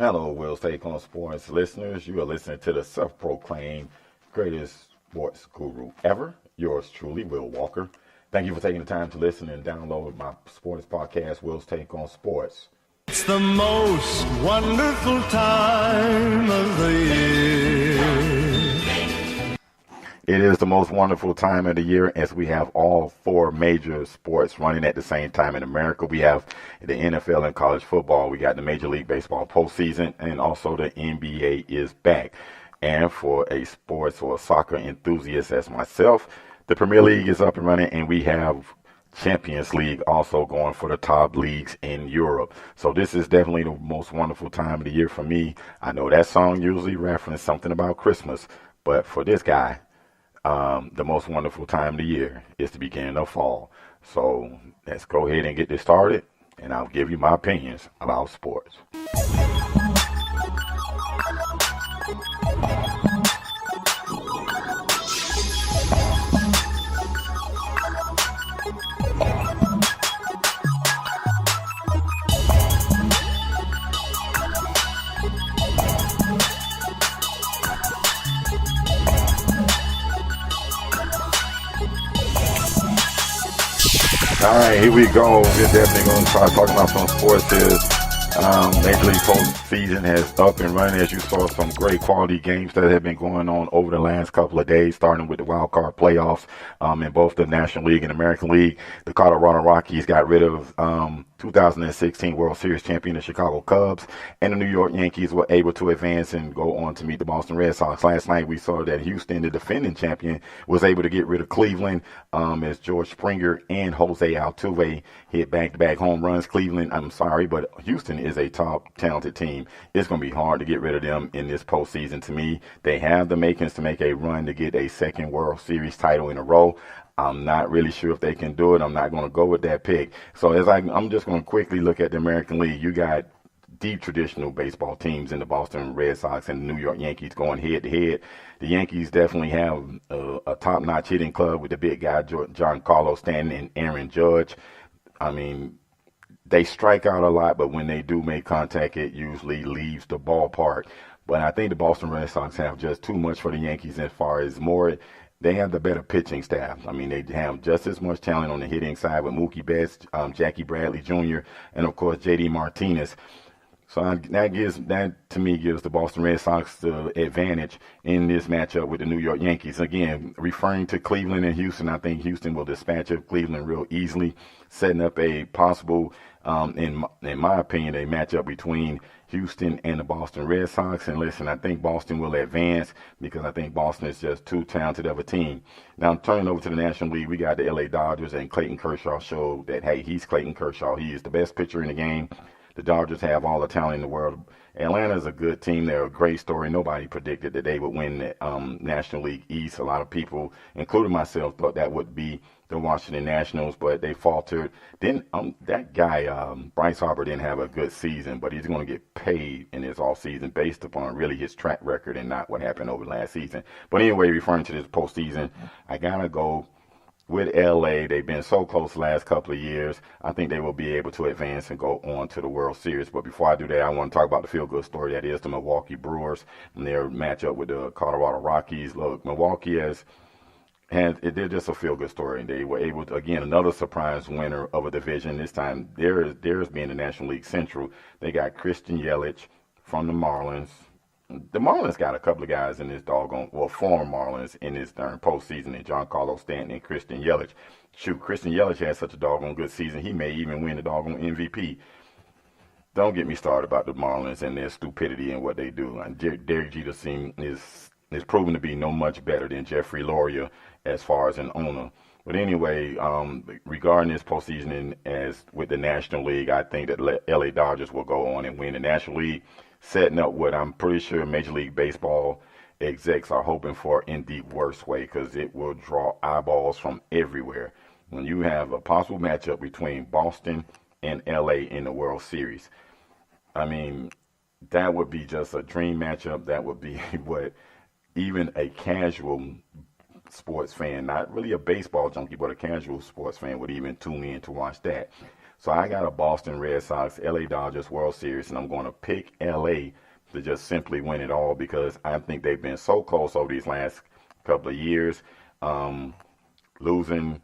Hello, Will's Take on Sports listeners. You are listening to the self-proclaimed greatest sports guru ever. Yours truly, Will Walker. Thank you for taking the time to listen and download my sports podcast, Will's Take on Sports. It's the most wonderful time of the year. It is the most wonderful time of the year as we have all four major sports running at the same time in America. We have the NFL and college football. We got the Major League Baseball postseason, and also the NBA is back. And for a sports or soccer enthusiast as myself, the Premier League is up and running, and we have Champions League also going for the top leagues in Europe. So this is definitely the most wonderful time of the year for me. I know that song usually references something about Christmas, but for this guy, the most wonderful time of the year is the beginning of fall. So let's go ahead and get this started, and I'll give you my opinions about sports. All right, here we go. We're definitely going to start talking about some sports here. Major League postseason has up and running. As you saw, some great quality games that have been going on over the last couple of days, starting with the wild card playoffs in both the National League and American League. The Colorado Rockies got rid of 2016 World Series champion, the Chicago Cubs, and the New York Yankees were able to advance and go on to meet the Boston Red Sox. Last night we saw that Houston, the defending champion, was able to get rid of Cleveland as George Springer and Jose Altuve hit back-to-back home runs. But Houston is a top talented team. It's going to be hard to get rid of them in this postseason. To me, they have the makings to make a run to get a second World Series title in a row. I'm not really sure if they can do it. I'm not going to go with that pick. So I'm just going to quickly look at the American League. You got deep traditional baseball teams in the Boston Red Sox and the New York Yankees going head to head. The Yankees definitely have a top-notch hitting club with the big guy, Giancarlo Stanton and Aaron Judge. I mean, they strike out a lot, but when they do make contact, it usually leaves the ballpark. But I think the Boston Red Sox have just too much for the Yankees as far as more. They have the better pitching staff. I mean, they have just as much talent on the hitting side with Mookie Betts, Jackie Bradley Jr., and of course J.D. Martinez. So that to me gives the Boston Red Sox the advantage in this matchup with the New York Yankees. Again, referring to Cleveland and Houston, I think Houston will dispatch of Cleveland real easily, setting up a possible, in my opinion, a matchup between Houston and the Boston Red Sox. And listen, I think Boston will advance because I think Boston is just too talented of a team. Now, turning over to the National League, we got the LA Dodgers, and Clayton Kershaw showed that, hey, he's Clayton Kershaw. He is the best pitcher in the game. The Dodgers have all the talent in the world. Atlanta's a good team. They're a great story. Nobody predicted that they would win the National League East. A lot of people, including myself, thought that would be the Washington Nationals, but they faltered. Then that guy, Bryce Harper, didn't have a good season, but he's going to get paid in his offseason based upon really his track record and not what happened over last season. But anyway, referring to this postseason, I got to go with LA. They've been so close the last couple of years. I think they will be able to advance and go on to the World Series. But before I do that, I want to talk about the feel-good story that is the Milwaukee Brewers and their matchup with the Colorado Rockies. Look, Milwaukee they're just a feel-good story. They were able to, again, another surprise winner of a division. This time, theirs being the National League Central. They got Christian Yelich from the Marlins. The Marlins got a couple of guys in this former Marlins in this darn postseason, and Giancarlo Stanton and Christian Yelich. Shoot, Christian Yelich had such a doggone good season, he may even win the doggone MVP. Don't get me started about the Marlins and their stupidity and what they do. Derek Jeter is proven to be no much better than Jeffrey Loria as far as an owner. But anyway, regarding this postseason as with the National League, I think that LA Dodgers will go on and win the National League, setting up what I'm pretty sure Major League Baseball execs are hoping for in the worst way, because it will draw eyeballs from everywhere. When you have a possible matchup between Boston and LA in the World Series, I mean, that would be just a dream matchup. That would be what even a casual sports fan, not really a baseball junkie, but a casual sports fan would even tune in to watch that. So I got a Boston Red Sox, LA Dodgers World Series, and I'm going to pick LA to just simply win it all because I think they've been so close over these last couple of years, losing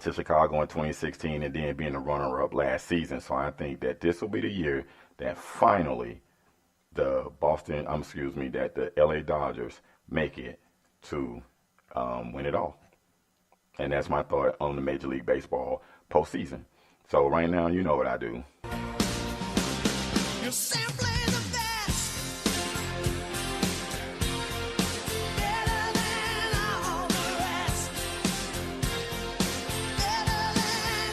to Chicago in 2016 and then being a runner-up last season. So I think that this will be the year that finally the LA Dodgers make it to win it all. And that's my thought on the Major League Baseball postseason. So right now, you know what I do. You're simply the best. Better than all the rest.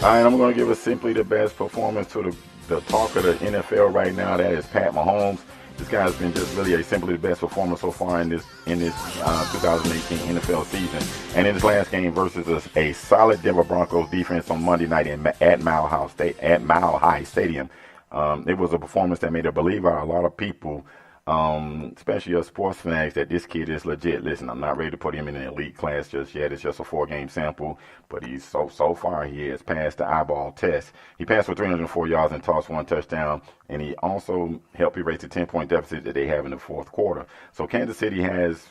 All right, I'm going to give us simply the best performance to the talk of the NFL right now. That is Pat Mahomes. This guy's been just really simply the best performer so far in this 2018 NFL season. And in his last game versus a solid Denver Broncos defense on Monday night at Mile High Stadium, it was a performance that made a believer out of a lot of people, especially us sports fanatics, that this kid is legit. Listen, I'm not ready to put him in an elite class just yet. It's just a 4-game sample, but he's so far he has passed the eyeball test. He passed for 304 yards and tossed 1 touchdown, and he also helped erase the 10-point deficit that they have in the fourth quarter. So Kansas City has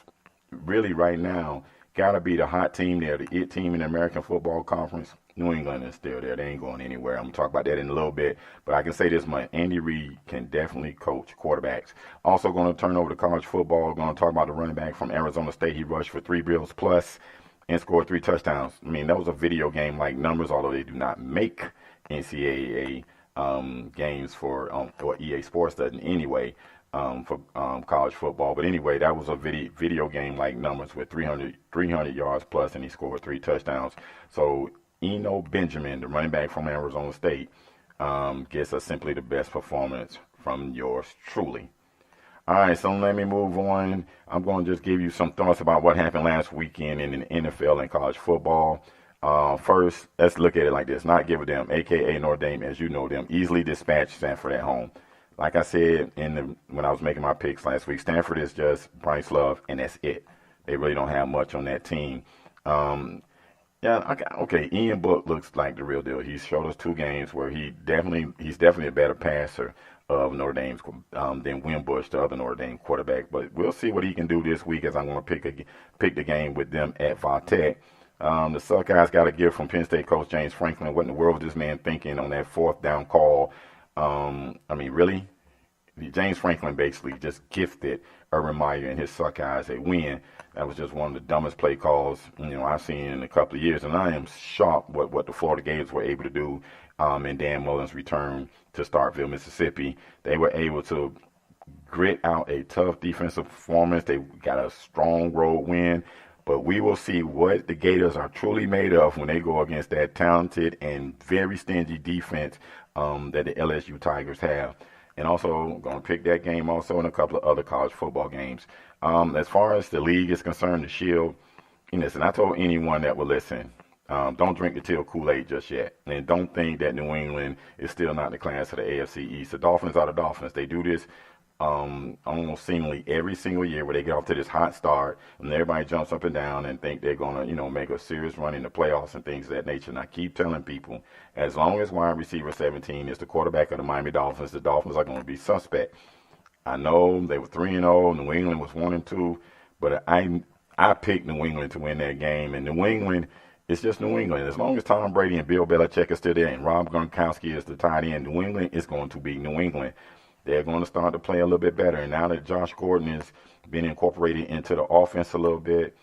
really right now got to be the hot team there, the it team in the American Football Conference. New England is still there. They ain't going anywhere. I'm going to talk about that in a little bit. But I can say this much. Andy Reid can definitely coach quarterbacks. Also going to turn over to college football. Going to talk about the running back from Arizona State. He rushed for 3 bills plus and scored 3 touchdowns. I mean, that was a video game like numbers, although they do not make NCAA games for or EA Sports doesn't anyway for college football. But anyway, that was a video game like numbers with 300 yards plus, and he scored 3 touchdowns. So Eno Benjamin, the running back from Arizona State, gets us simply the best performance from yours truly. All right, so let me move on. I'm going to just give you some thoughts about what happened last weekend in the NFL and college football. First, let's look at it like this. Not give a damn, a.k.a. Notre Dame, as you know them, easily dispatched Stanford at home. Like I said when I was making my picks last week, Stanford is just Bryce Love, and that's it. They really don't have much on that team. Yeah, okay. Ian Book looks like the real deal. He's showed us 2 games where he's definitely a better passer of Notre Dame's than Wimbush, the other Notre Dame quarterback. But we'll see what he can do this week, as I'm going to pick the game with them at Vatech. The Suckeyes got a gift from Penn State coach James Franklin. What in the world was this man thinking on that 4th down call? I mean, really? James Franklin basically just gifted Urban Meyer and his Suckeyes a win. That was just one of the dumbest play calls I've seen in a couple of years, and I am shocked what the Florida Gators were able to do in Dan Mullen's return to Starkville, Mississippi. They were able to grit out a tough defensive performance. They got a strong road win, but we will see what the Gators are truly made of when they go against that talented and very stingy defense that the LSU Tigers have. And also, going to pick that game also in a couple of other college football games. As far as the league is concerned, the Shield, listen, I told anyone that would listen, don't drink the teal Kool-Aid just yet. And don't think that New England is still not the class of the AFC East. The Dolphins are the Dolphins. They do this almost seemingly every single year where they get off to this hot start and everybody jumps up and down and think they're going to, make a serious run in the playoffs and things of that nature. And I keep telling people, as long as wide receiver 17 is the quarterback of the Miami Dolphins, the Dolphins are going to be suspect. I know they were 3-0, New England was 1-2, but I picked New England to win that game. And New England, it's just New England. As long as Tom Brady and Bill Belichick are still there and Rob Gronkowski is the tight end, New England is going to be New England. They're going to start to play a little bit better. And now that Josh Gordon has been incorporated into the offense a little bit,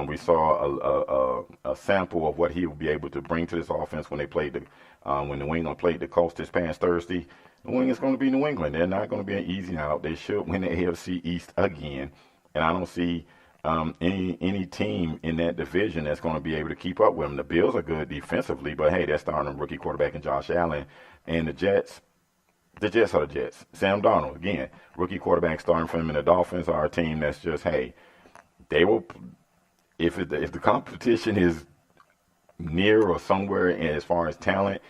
we saw a sample of what he will be able to bring to this offense when when New England played the Colts this past Thursday. New England's going to be New England. They're not going to be an easy out. They should win the AFC East again. And I don't see any team in that division that's going to be able to keep up with them. The Bills are good defensively, but hey, they're starting a rookie quarterback in Josh Allen. And the Jets are the Jets. Sam Darnold, again, rookie quarterback starting for them. And the Dolphins are a team that's just, hey, they will, if the competition is near or somewhere as far as talent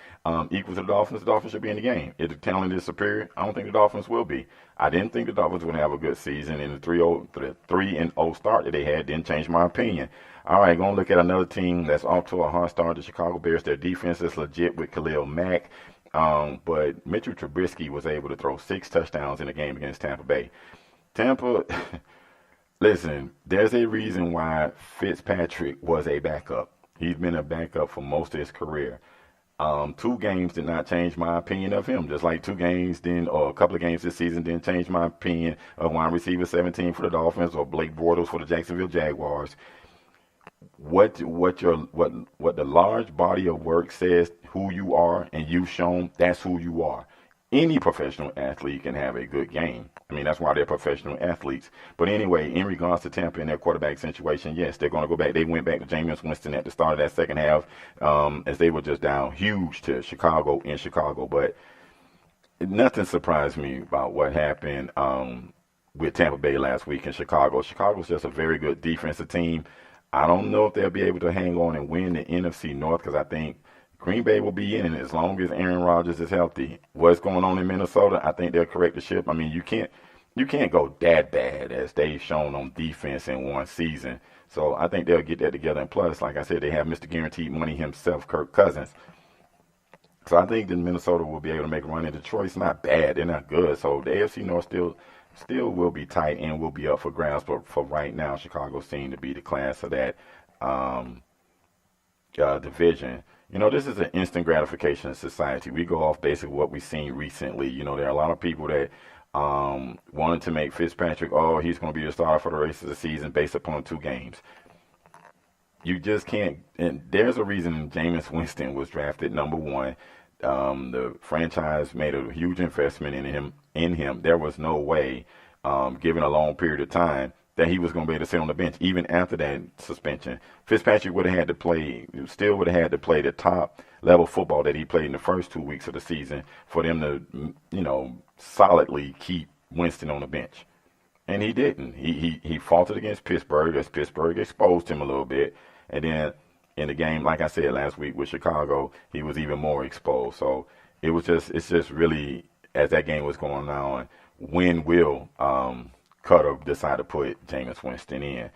equal to the Dolphins should be in the game. If the talent is superior, I don't think the Dolphins will be. I didn't think the Dolphins would have a good season, and the 3-0 start that they had didn't change my opinion. All right, going to look at another team that's off to a hot start, the Chicago Bears. Their defense is legit with Khalil Mack, but Mitchell Trubisky was able to throw 6 touchdowns in a game against Tampa Bay. Tampa, listen, there's a reason why Fitzpatrick was a backup. He's been a backup for most of his career. 2 games did not change my opinion of him, just like 2 games or a couple of games this season didn't change my opinion of wide receiver 17 for the Dolphins or Blake Bortles for the Jacksonville Jaguars. What the large body of work says who you are and you've shown, that's who you are. Any professional athlete can have a good game. I mean, that's why they're professional athletes. But anyway, in regards to Tampa and their quarterback situation, yes, they're going to go back. They went back to Jameis Winston at the start of that second half as they were just down huge to Chicago in Chicago. But nothing surprised me about what happened with Tampa Bay last week in Chicago. Chicago's just a very good defensive team. I don't know if they'll be able to hang on and win the NFC North because I think Green Bay will be in it as long as Aaron Rodgers is healthy. What's going on in Minnesota, I think they'll correct the ship. I mean, you can't go that bad as they've shown on defense in one season. So I think they'll get that together. And plus, like I said, they have Mr. Guaranteed Money himself, Kirk Cousins. So I think that Minnesota will be able to make a run. And Detroit's not bad. They're not good. So the AFC North still will be tight and will be up for grabs. But for right now, Chicago seems to be the class of that division. You know, this is an instant gratification society. We go off basically what we've seen recently. You know, there are a lot of people that wanted to make Fitzpatrick, he's going to be the starter for the rest of the season based upon 2 games. You just can't. And there's a reason Jameis Winston was drafted number 1. The franchise made a huge investment in him. There was no way, given a long period of time, that he was going to be able to sit on the bench even after that suspension. Fitzpatrick would have had to play the top level football that he played in the first 2 weeks of the season for them to, you know, solidly keep Winston on the bench. And he didn't. He faltered against Pittsburgh as Pittsburgh exposed him a little bit. And then in the game, like I said last week with Chicago, he was even more exposed. So it's just really, as that game was going on, when will Cutter decide to put Jameis Winston in?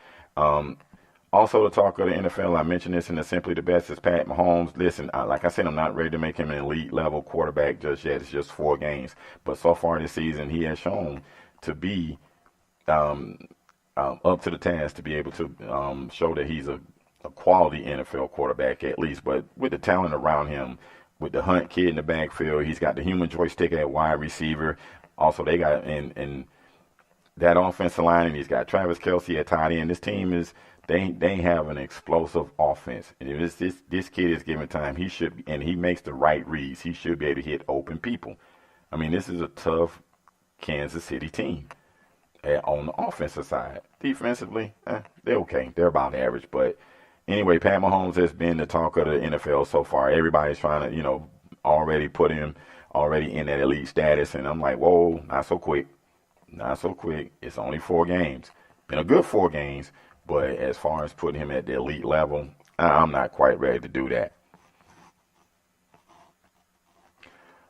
Also, the talk of the NFL, I mentioned this in the Simply the Best, is Pat Mahomes. Listen, like I said, I'm not ready to make him an elite level quarterback just yet. It's just 4 games. But so far this season, he has shown to be up to the task to be able to show that he's a quality NFL quarterback at least. But with the talent around him, with the Hunt kid in the backfield, he's got the human joystick at wide receiver. Also, they got in that offensive line, and he's got Travis Kelce at tight end. This team is they have an explosive offense, and if this kid is given time, he should, and he makes the right reads, he should be able to hit open people. I mean, this is a tough Kansas City team on the offensive side. Defensively, they're okay. They're about average, but anyway, Pat Mahomes has been the talk of the NFL so far. Everybody's trying to, you know, already put him in that elite status, and I'm like, whoa, not so quick. Not so quick. It's only 4 games. Been a good 4 games, but as far as putting him at the elite level, I'm not quite ready to do that.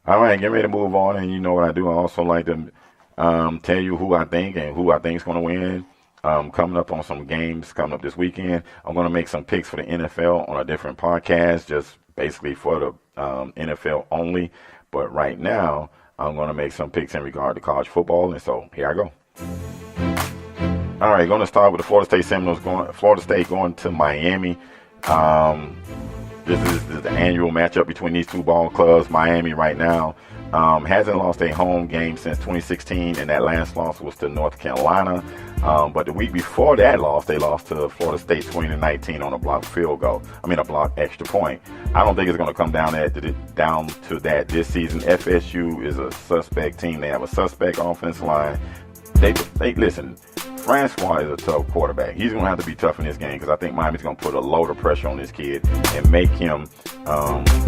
All right, get ready to move on, and you know what I do. I also like to tell you who I think is going to win. Coming up on some games coming up this weekend. I'm going to make some picks for the NFL on a different podcast, just basically for the NFL only. But right now, I'm going to make some picks in regard to college football, and so here I go. All right, going to start with the Florida State Seminoles. Florida State going to Miami. This is the annual matchup between these 2 ball clubs. Miami right now hasn't lost a home game since 2016, and that last loss was to North Carolina. But the week before that loss, they lost to Florida State 20-19 on a blocked field goal. I mean, a blocked extra point. I don't think it's going to come down to that this season. FSU is a suspect team. They have a suspect offensive line. They listen. Francois is a tough quarterback. He's going to have to be tough in this game because I think Miami's going to put a load of pressure on this kid and make him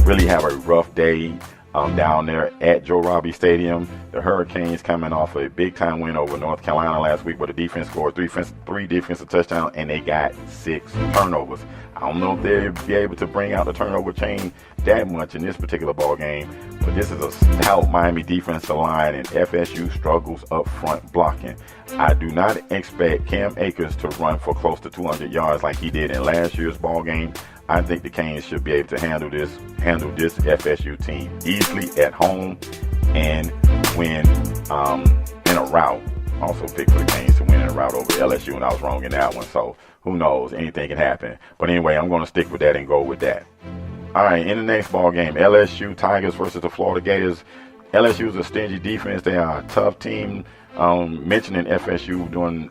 really have a rough day. down there at Joe Robbie Stadium. The Hurricanes coming off a big-time win over North Carolina last week, where the defense scored three defensive touchdowns, and they got 6 turnovers. I don't know if they'll be able to bring out the turnover chain that much in this particular ball game, but this is a stout Miami defensive line, and FSU struggles up front blocking. I do not expect Cam Akers to run for close to 200 yards like he did in last year's ball game. I think the Canes should be able to handle this FSU team easily at home and win in a rout. Also picked for the Canes to win in a rout over LSU, and I was wrong in that one. So who knows? Anything can happen. But anyway, I'm going to stick with that and go with that. All right, in the next ball game, LSU Tigers versus the Florida Gators. LSU is a stingy defense. They are a tough team. Mentioning FSU during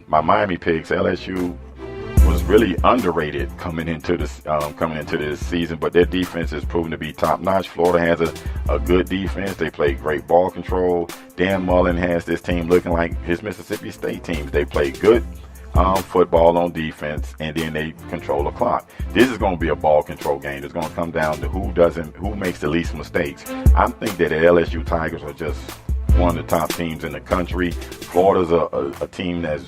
my Miami picks, LSU was really underrated coming into this season, but their defense has proven to be top notch. Florida has a good defense. They play great ball control. Dan Mullen has this team looking like his Mississippi State teams. They play good football on defense, and then they control the clock. This is going to be a ball control game. It's going to come down to who makes the least mistakes. I think that the LSU Tigers are just one of the top teams in the country. Florida's a team that's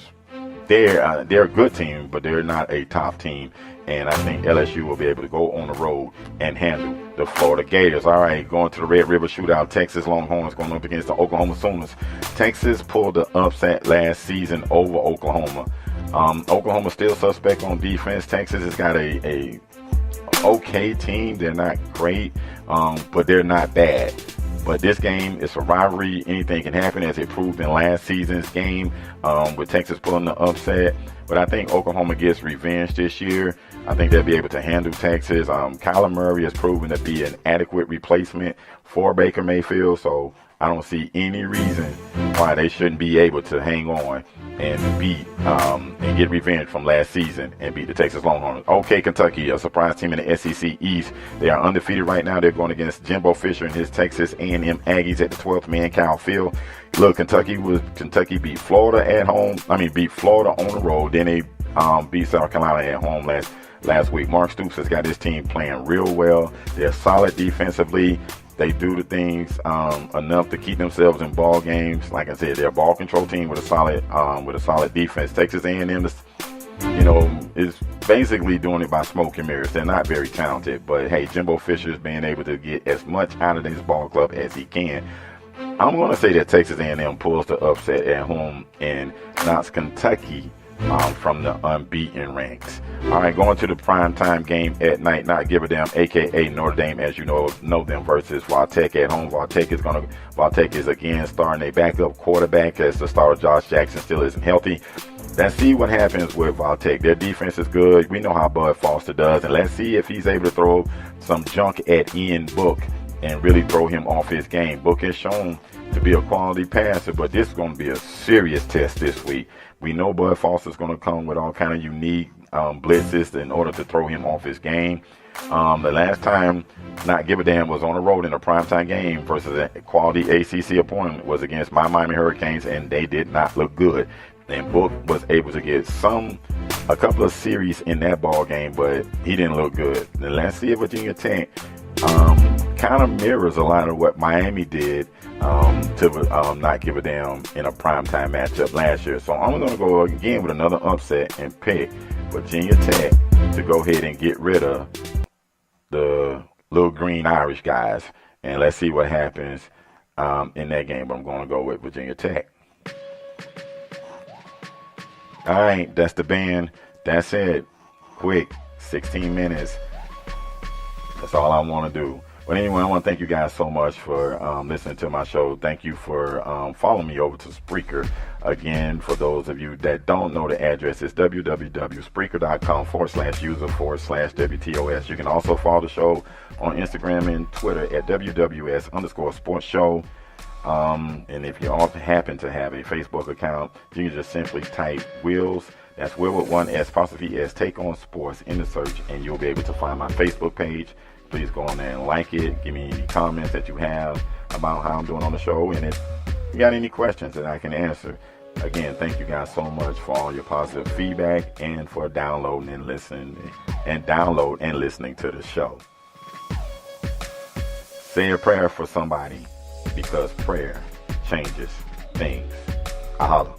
they're a good team, but they're not a top team. And I think LSU will be able to go on the road and handle the Florida Gators. All right, going to the Red River Shootout. Texas Longhorns going up against the Oklahoma Sooners. Texas pulled the upset last season over Oklahoma. Oklahoma still suspect on defense. Texas has got a okay team. They're not great, but they're not bad. But this game is a rivalry. Anything can happen, as it proved in last season's game with Texas pulling the upset. But I think Oklahoma gets revenge this year. I think they'll be able to handle Texas. Kyler Murray has proven to be an adequate replacement for Baker Mayfield, so I don't see any reason why they shouldn't be able to hang on and beat and get revenge from last season and beat the Texas Longhorns. Okay, Kentucky, a surprise team in the SEC East. They are undefeated right now. They're going against Jimbo Fisher and his Texas A&M Aggies at the 12th man, Kyle Field. Look, Kentucky beat Florida at home. Beat Florida on the road. Then they beat South Carolina at home last week. Mark Stoops has got his team playing real well. They're solid defensively. They do the things enough to keep themselves in ball games. Like I said, they're a ball control team with a solid defense. Texas A&M is basically doing it by smoke and mirrors. They're not very talented, but hey, Jimbo Fisher is being able to get as much out of this ball club as he can. I'm going to say that Texas A&M pulls the upset at home and knocks Kentucky from the unbeaten ranks. All right, going to the primetime game at night, Not Give a Damn, a.k.a. Notre Dame, as you know them, versus Valtech at home. Valtech is again starting a backup quarterback, as the star Josh Jackson still isn't healthy. Let's see what happens with Valtech. Their defense is good. We know how Bud Foster does, and let's see if he's able to throw some junk at Ian Book and really throw him off his game. Book has shown to be a quality passer, but this is going to be a serious test this week. We know Bud Foster's going to come with all kind of unique blitzes in order to throw him off his game. The last time Not Give a Damn was on the road in a primetime game versus a quality ACC opponent was against my Miami Hurricanes, and they did not look good. And Book was able to get a couple of series in that ball game, but he didn't look good. And let's see if Virginia Tech kind of mirrors a lot of what Miami did to Not Give a Damn in a primetime matchup last year. So I'm going to go again with another upset and pick Virginia Tech to go ahead and get rid of the little green Irish guys. And let's see what happens in that game. But I'm going to go with Virginia Tech. All right, that's the band. That's it. Quick, 16 minutes. That's all I want to do. But anyway, I want to thank you guys so much for listening to my show. Thank you for following me over to Spreaker. Again, for those of you that don't know the address, it's www.spreaker.com/user/WTOS. You can also follow the show on Instagram and Twitter at WWS_sports show. And if you also happen to have a Facebook account, you can just simply type Wills, that's Will with one S, apostrophe S, Take On Sports in the search, and you'll be able to find my Facebook page. Please go on there and like it. Give me any comments that you have about how I'm doing on the show. And if you got any questions that I can answer, again, thank you guys so much for all your positive feedback and for downloading and listening to the show. Say a prayer for somebody because prayer changes things. I holla.